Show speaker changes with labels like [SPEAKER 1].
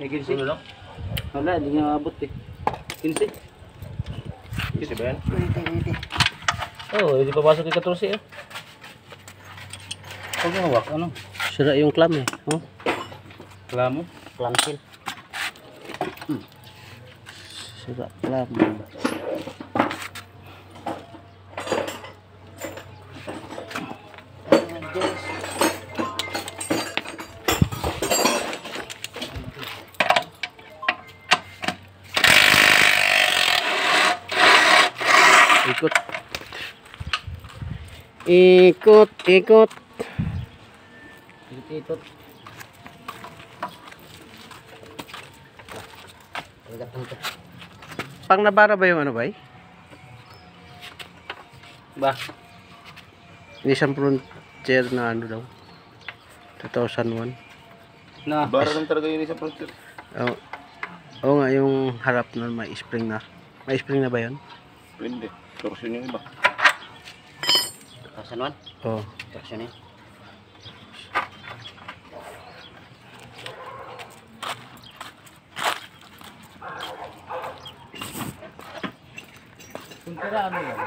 [SPEAKER 1] May 15.
[SPEAKER 2] Ano lang?
[SPEAKER 1] Wala, hindi nga maabot eh. 15.
[SPEAKER 2] 15 ba yan?
[SPEAKER 1] Pwede.
[SPEAKER 2] Oo, hindi papasok yung 14 eh.
[SPEAKER 1] Huwag mo hawak, ano?
[SPEAKER 2] Sira yung clam eh. Oh.
[SPEAKER 1] Klamo?
[SPEAKER 2] Clamshell. Sira clam. Ikot. Ikot.
[SPEAKER 1] Ikot.
[SPEAKER 2] Pang nabara ba yung ano ba?
[SPEAKER 1] Ba?
[SPEAKER 2] Nissan Frontier na ano daw. 2001.
[SPEAKER 1] Na.
[SPEAKER 3] Bara lang talaga yun sa frontier.
[SPEAKER 2] Oo. Oo nga, yung harap nun may spring na. May spring na ba yun?
[SPEAKER 3] Pwede. Torsion yung iba.
[SPEAKER 1] 2001?
[SPEAKER 2] Oo.
[SPEAKER 1] Traction eh. Kuntara ano yan?